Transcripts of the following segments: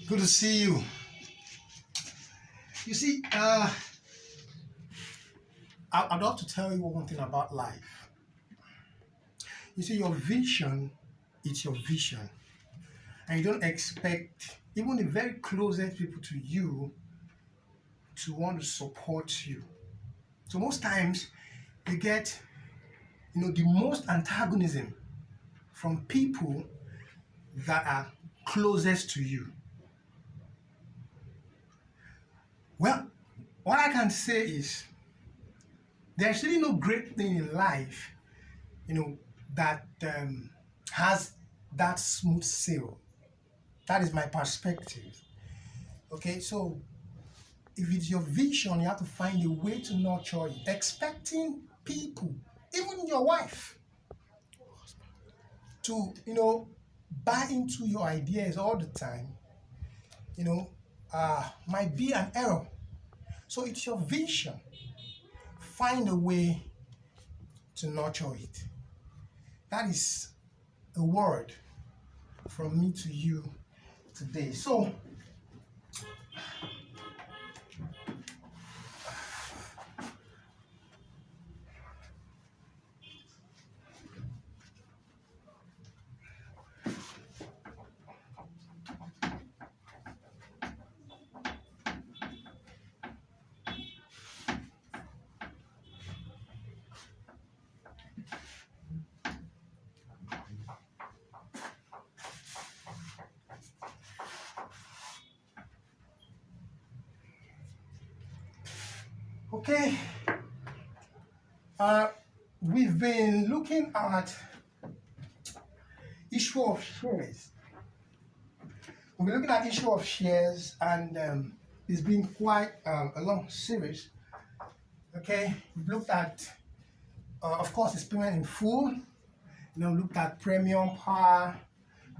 Good to see you. You see, I'd love to tell you one thing about life. You see, your vision, it's your vision. And you don't expect even the very closest people to you to want to support you. So most times you get, the most antagonism from people that are closest to you. Well, what I can say is there's really no great thing in life, that has that smooth sail. That is my perspective. Okay, so if it's your vision, you have to find a way to nurture it. Expecting people, even your wife, to buy into your ideas all the time, might be an error. So it's your vision. Find a way to nurture it. That is a word from me to you today. So, okay, we've been looking at issue of shares. We've been looking at issue of shares, and it's been quite a long series. Okay, we've looked at, of course, it's payment in full. Looked at premium, power,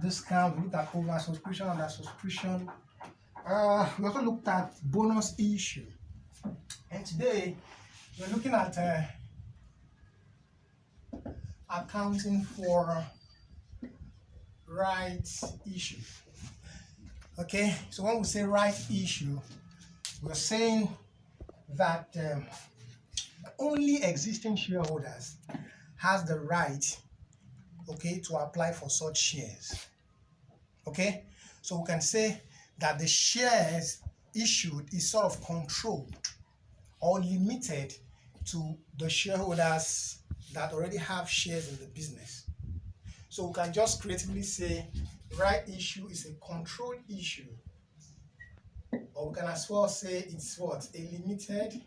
discount. We looked at over subscription, under subscription. We also looked at bonus issue. And today, we're looking at accounting for rights issue. Okay, so when we say rights issue, we're saying that only existing shareholders has the right, to apply for such shares. Okay, so we can say that the shares issued is sort of controlled or limited to the shareholders that already have shares in the business. So we can just creatively say right issue is a controlled issue, or we can as well say it's what? A limited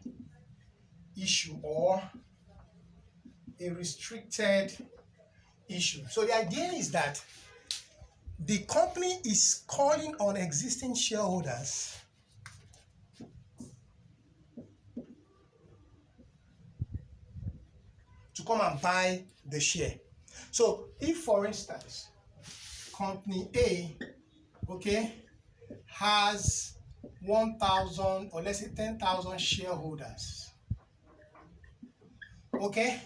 issue or a restricted issue. So the idea is that the company is calling on existing shareholders to come and buy the share. So if, for instance, company A, has 1,000 or let's say 10,000 shareholders. Okay,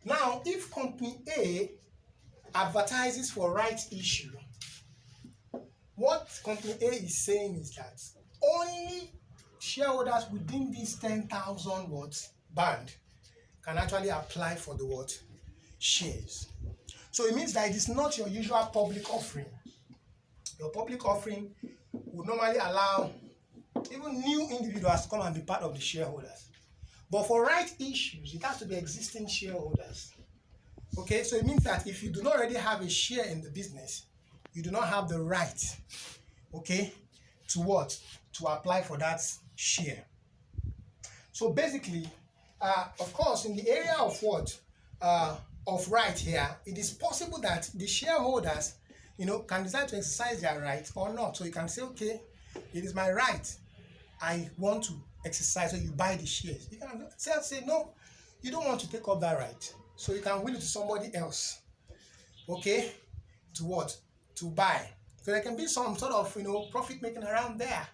now if company A advertises for rights issue, what company A is saying is that only shareholders within this 10,000 band can actually apply for the shares. So it means that it is not your usual public offering. Your public offering would normally allow even new individuals to come and be part of the shareholders. But for right issues, it has to be existing shareholders. Okay, so it means that if you do not already have a share in the business, you do not have the right, to apply for that share. So basically, of course, in the area of of right here, it is possible that the shareholders, can decide to exercise their right or not. So you can say, okay, it is my right. I want to exercise, so you buy the shares. You can say no, you don't want to take up that right. So you can will it to somebody else, to buy. So there can be some sort of, profit making around there,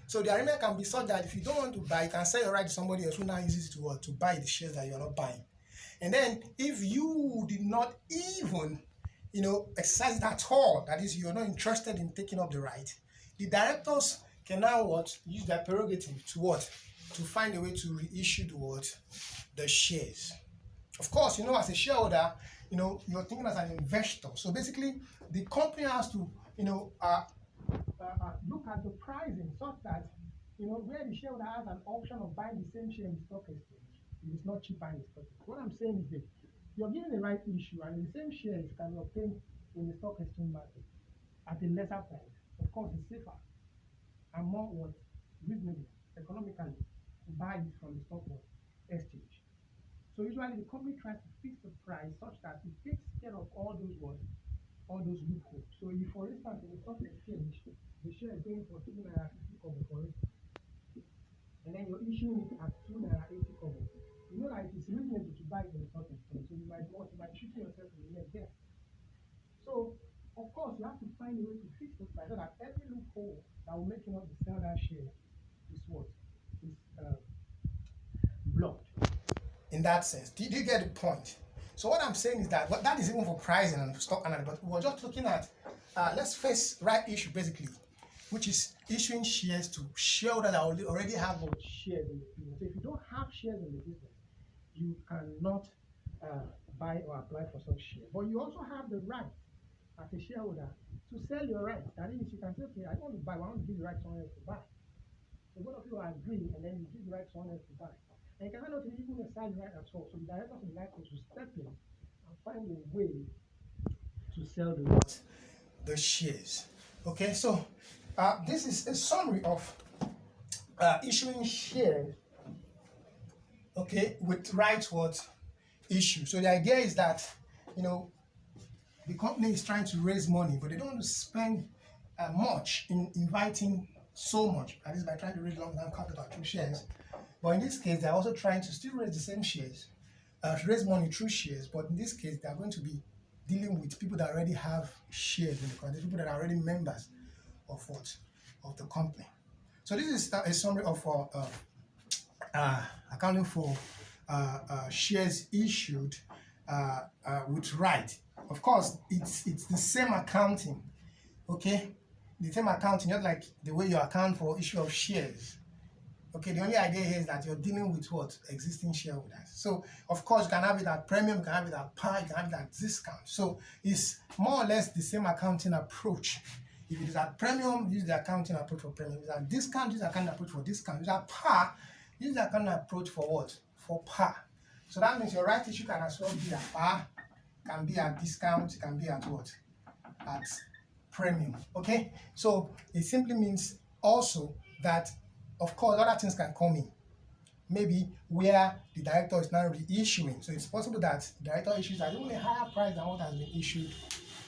So the arrangement can be such that if you don't want to buy, you can sell your right to somebody else who now uses it to buy the shares that you're not buying. And then if you did not even, exercise it at all, that is, you're not interested in taking up the right, the directors can now what? Use their prerogative to what? To find a way to reissue the what? The shares. Of course, as a shareholder, you're thinking as an investor. So basically, the company has to, look at the pricing such that, where the shareholder has an option of buying the same share in the stock exchange, it is not cheaper in the stock exchange. What I'm saying is that you're given the right issue, and the same shares can be obtained in the stock exchange market at a lesser price. Of course, it's safer and more reasonable economically to buy it from the stock exchange. So usually the company tries to fix the price such that it takes care of all those loopholes. So if, for instance, in the stock exchange, the share is going for 2 naira 50 kobo, for instance, and then you're issuing it at 2 naira 80 kobo, you know that it is reasonable to buy it in the stock exchange. So you might shoot yourself in the leg there. So of course you have to find a way to fix the price so that every loophole that will make you not to sell that share is blocked. In that sense, do you get the point? So what I'm saying is that that is even for pricing and stock analysis, but we're just looking at let's face right issue basically, which is issuing shares to shareholders that already have shares in the business. So if you don't have shares in the business, you cannot buy or apply for such shares. But you also have the right as a shareholder to sell your rights. That is, you can say, okay, I don't want to buy, but I want to give the right to someone else to buy. So both of you agree, and then you give the right to someone else to buy. And you cannot not even assign the right at all. So the directors of the life will step in and find a way to sell the shares. Okay, so this is a summary of issuing shares. Okay, with rights issue. So the idea is that the company is trying to raise money, but they don't want to spend much in inviting so much. That is by trying to raise long-term capital through shares. But in this case, they're also trying to still raise the same shares, raise money through shares. But in this case, they're going to be dealing with people that already have shares in the company, people that are already members of the company. So this is a summary of accounting for shares issued with right. Of course, it's the same accounting, okay? The same accounting, just like the way you account for issue of shares. Okay, the only idea here is that you're dealing with existing shareholders. So, of course, you can have it at premium, you can have it at par, you can have it at discount. So, it's more or less the same accounting approach. If it is at premium, use the accounting approach for premium. If it's at discount, use the accounting approach for discount. If it's at par, use the accounting approach for what? For par. So that means your right issue can as well be at par, can be at discount, can be at what? At premium. Okay? So it simply means also that, of course, other things can come in. Maybe where the director is now reissuing. So it's possible that the director issues at only a higher price than what has been issued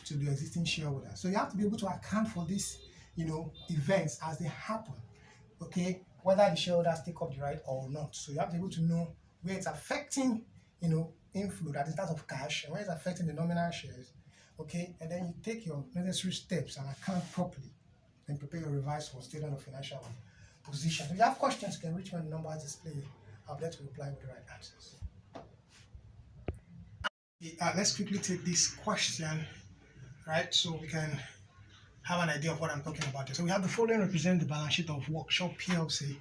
to the existing shareholder. So you have to be able to account for these, events as they happen. Okay? Whether the shareholders take up the right or not. So you have to be able to know where it's affecting, inflow, that is that of cash, and where it's affecting the nominal shares. Okay? And then you take your necessary steps and account properly and prepare your revised statement of financial position. If you have questions, you can reach me on the number displayed. I'll be there to reply with the right answers. Let's quickly take this question, right? So we can have an idea of what I'm talking about. So we have the following represent the balance sheet of Workshop PLC.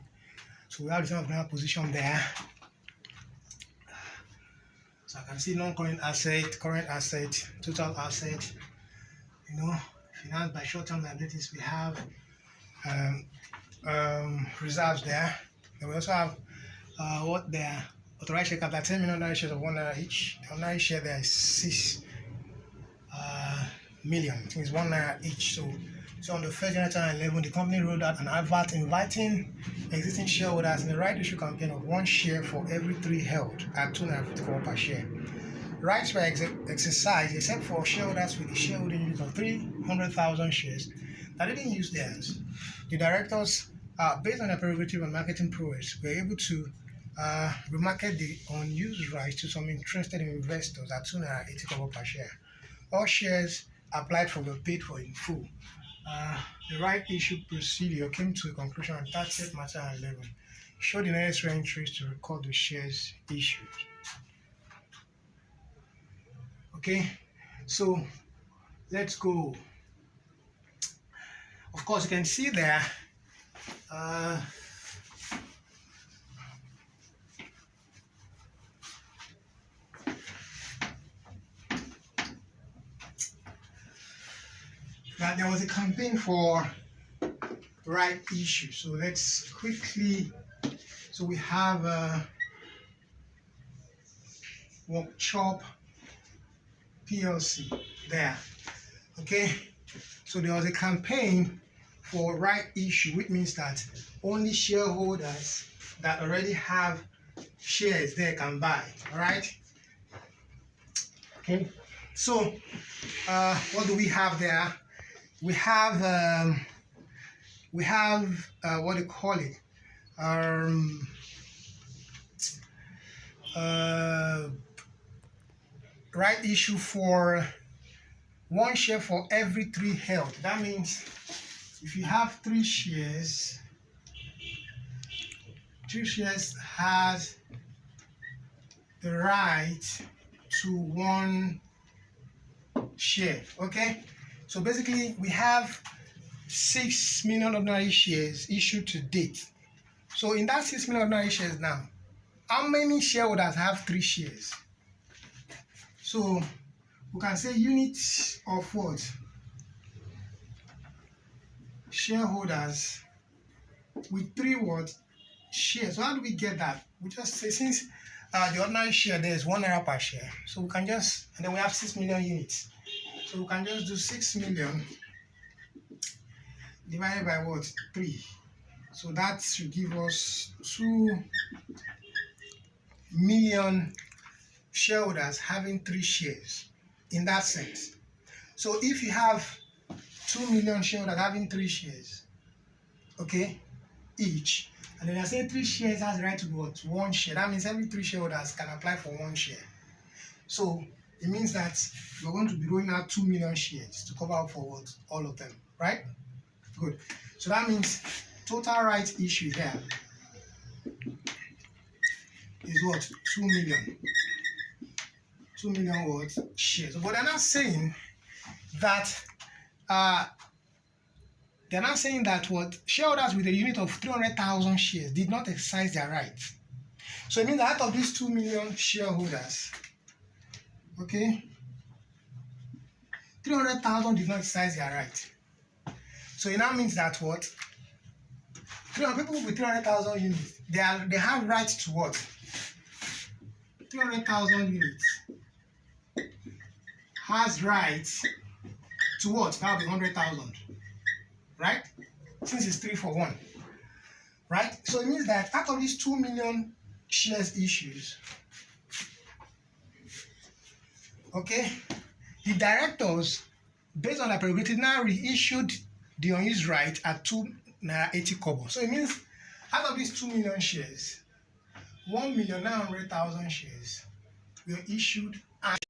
So we have the sum of financial position there. So I can see non-current asset, current asset, total asset, financed by short-term liabilities. We have reserves there. And we also have what their authorized share capital, 10 million shares of 1 naira each. The ordinary share there is 6 million. I think it's 1 naira each. So on the 1st January 2011, the company rolled out an advert inviting existing shareholders in the right issue campaign of 1 share for every 3 held at 2 naira 50 kobo per share. Rights were exercised except for shareholders with a shareholding unit of 300,000 shares that didn't use theirs. The directors, based on their prerogative and marketing prowess, were able to remarket the unused rights to some interested investors at 2 naira 80 kobo per share. All shares applied for were paid for in full. The right issue procedure came to a conclusion on 30th March 2011. Show the necessary entries to record the shares issued. Okay, so let's go. Of course, you can see there that there was a campaign for right issue. So let's quickly, so we have Workshop PLC there. Okay, so there was a campaign for right issue, which means that only shareholders that already have shares there can buy. All right. Okay, so what do we have there? We have what do you call it? Right issue for 1 share for every 3 held. That means if you have 3 shares, 3 shares has the right to 1 share. Okay, so basically we have 6 million ordinary shares issued to date. So in that 6 million ordinary shares now, how many shareholders have 3 shares? So we can say units of what? Shareholders with 3 what? Shares. So how do we get that? We just say since the ordinary share there is 1 naira per share, so we can just, and then we have 6 million units. So we can just do 6 million divided by what? 3. So that should give us 2 million shareholders having 3 shares in that sense. So if you have 2 million shareholders having 3 shares, okay, each, and then I say 3 shares has the right to what? 1 share. That means every 3 shareholders can apply for 1 share. So it means that we're going to be rolling out 2 million shares to cover up for what? All of them, right? Good. So that means total rights issue here is what? 2 million. 2 million what? Shares. But they're not saying that what? Shareholders with a unit of 300,000 shares did not exercise their rights. So it means that out of these 2 million shareholders, okay, 300,000 did not exercise their right. So it now means that what? 300 people with 300,000 units, they have rights to what? 300,000 units has rights to what? That will be 100,000, right? Since it's 3 for 1, right? So it means that out of these 2 million shares issues, okay, the directors, based on their prerogative, now reissued the unused right at 2.80 kobo. So it means out of these 2 million shares, 1,900,000 shares were issued at,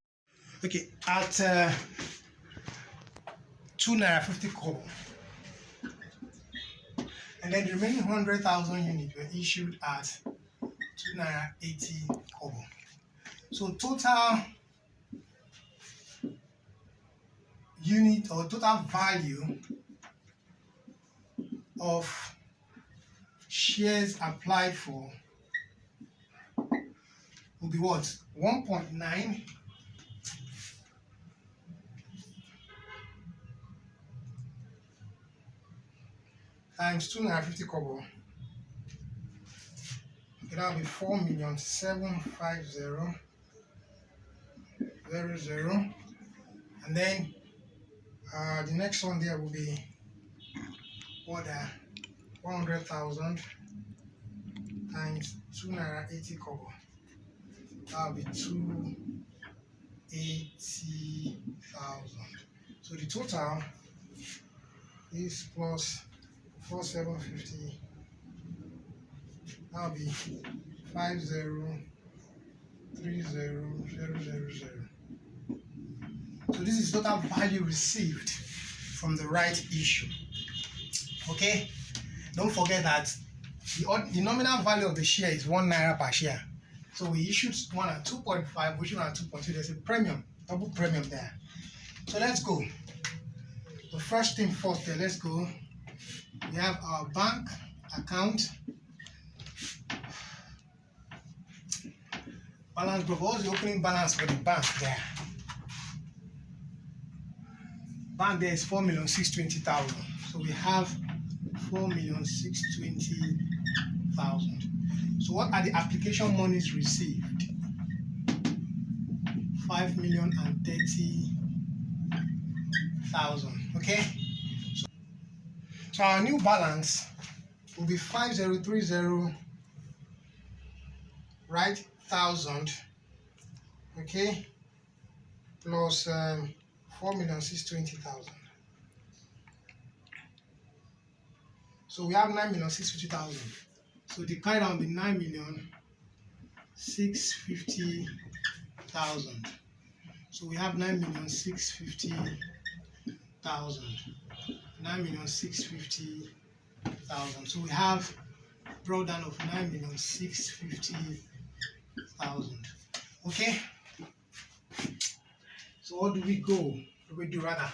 okay, at 2.50 kobo. And then the remaining 100,000 units were issued at 2.80 kobo. So total unit or total value of shares applied for will be what? 1.9 times 2.50 kobo. Okay, that will be 4,750,000. And then the next one there will be what? 100,000 times 2.80 kobo. That will be 280,000. So the total is plus 4,750. That will be 5,030,000. So this is total value received from the right issue. Okay, don't forget that the nominal value of the share is 1 naira per share. So we issued one at 2.5, we issued one at 2.2. There's a premium, double premium there. So let's go. The first thing first there, let's go We have our bank account. Balance growth. What's the opening balance for the bank there? Bank there is 4,620,000. So we have 4,620,000. So what are the application monies received? 5,030,000. Okay. So our new balance will be 5030, right? 1,000. Okay. Plus 4,620,000. So we have 9,650,000. So the carry down will be 9,650,000. So we have 9,650,000. 9,650,000. So we have brought down of 9,650,000. Okay. So what do we do rather?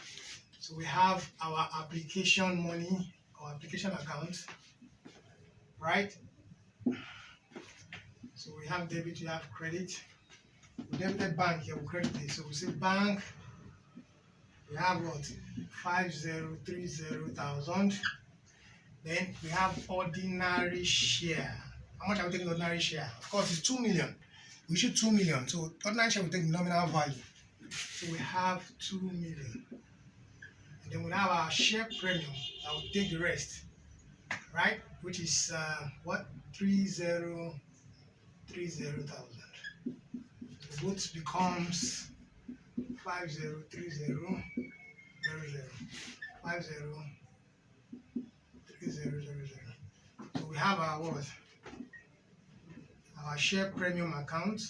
So we have our application money, our application account, right? So we have debit, we have credit. We debited bank here, we credit it. So we say bank, we have what? 5,030,000. Then we have ordinary share. How much are we taking ordinary share? Of course, it's 2 million. We should 2 million. So ordinary share will take the nominal value. So we have 2 million. And then we have our share premium that will take the rest, right? Which is what? 30,000. So both becomes 5030,000. 5030,000. So we have our what? Our share premium account.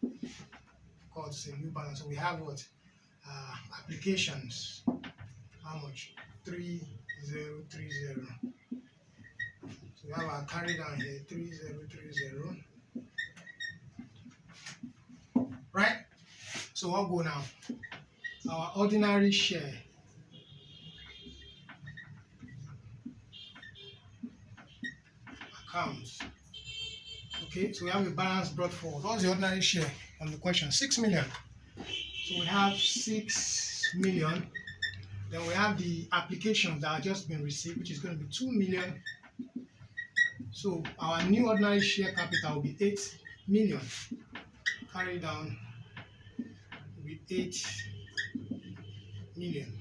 Of course, a new balance. So we have what? Applications. How much? 3030. So we have our carry down here, 3030. Right? So what go now? Our ordinary share. Accounts. Okay, so we have a balance brought forward. What's the ordinary share on the question? 6 million. So we have 6 million. Then we have the applications that have just been received, which is going to be 2 million. So our new ordinary share capital will be 8 million. Carry down with 8 million.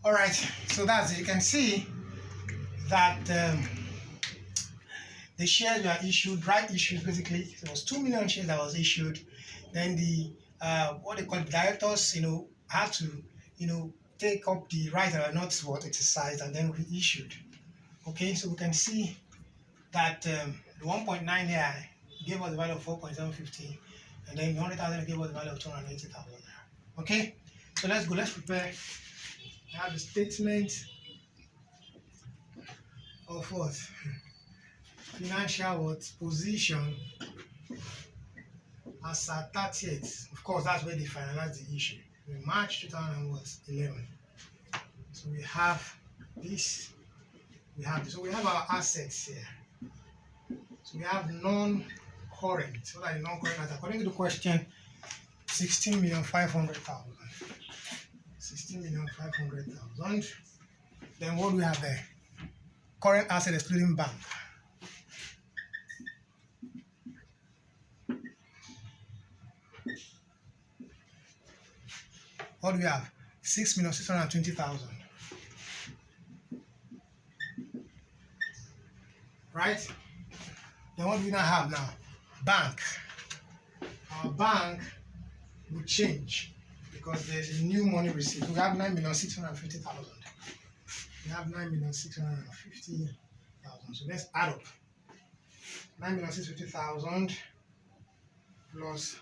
All right, so that's it. You can see that the shares were issued, right issues basically. It was 2 million shares that was issued. Then the what they call directors, had to, take up the right that are not what exercised and then reissued. Okay, so we can see that the 1.9 there gave us the value of 4.750, and then the 100,000 gave us the value of 280,000. Okay, so let's go. Let's prepare. I have the statement of what? Financial what? Position as at 30th. Of course, that's where they finalized the issue. In March 2011. So we have this. We have this. So we have our assets here. So we have non-current. So that is non-current. According to the question, 16,500,000. 16,500,000. Then what do we have there? Current asset excluding bank. What do we have? 6,620,000. Right? Then what do we now have now? Bank. Our bank will change because there's a new money received. We have 9,650,000. We have 9,650,000. So let's add up. 9,650,000 plus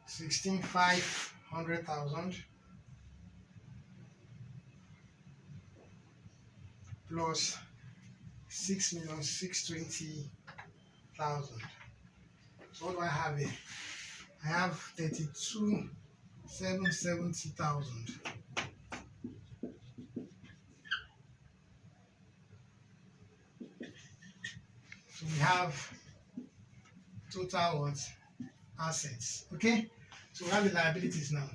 16,500,000 plus 6,620,000. So what do I have here? I have 32,770,000. So we have total what? Assets. Okay? So we have the liabilities now.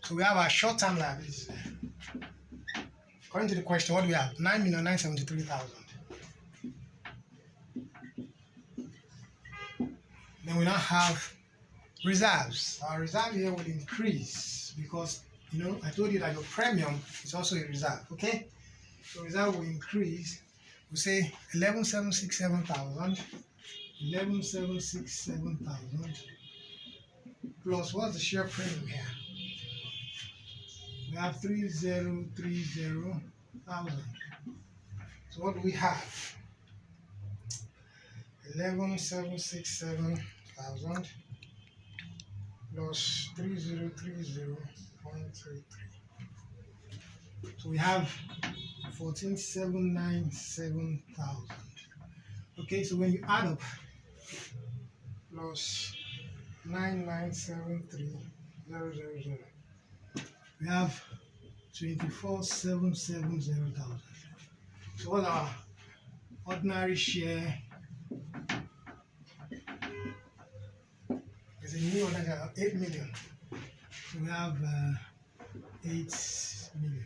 So we have our short-term liabilities there. According to the question, what do we have? 9,973,000. Then we now have reserves. Our reserve here will increase because, I told you that your premium is also a reserve, okay? So reserve will increase. We say 11,767,000, 11,767,000 plus what's the share premium here? We have 3,030,000. So what do we have? 11,767,000 plus 3,030.33. So we have 14,797,000. Okay, so when you add up plus 9,973,000, we have 24,770,000. So what our ordinary share is a new ordinary share of 8 million. So we have 8 million.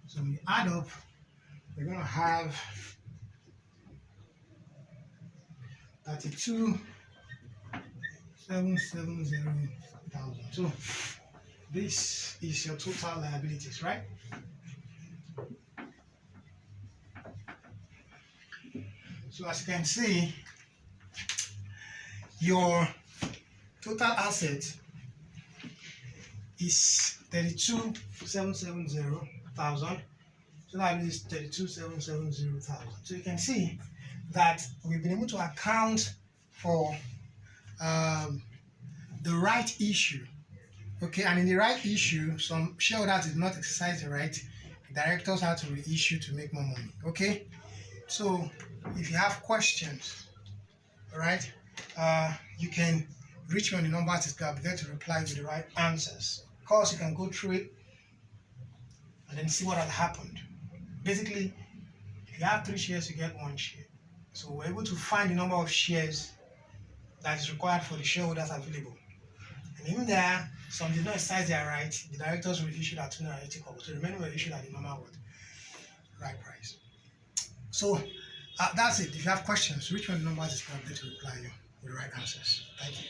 So when you add up, we're going to have 32,770,000. So this is your total liabilities, right? So as you can see, your total asset is 32,770,000. So that is 32,770,000. So you can see that we've been able to account for the right issue. Okay, and in the right issue, some shareholders did not exercise the right. The directors had to reissue to make more money. Okay, so if you have questions, all right, you can reach me on the number to be there to reply with the right answers. Of course, you can go through it and then see what had happened. Basically, if you have 3 shares, you get 1 share. So we're able to find the number of shares that is required for the shareholders available. And even there, some did not exercise their right. The directors were issued at 280 kobo. So the remaining were issued at the normal right price. So that's it. If you have questions, reach me on the number to reply you with the right answers. Thank you.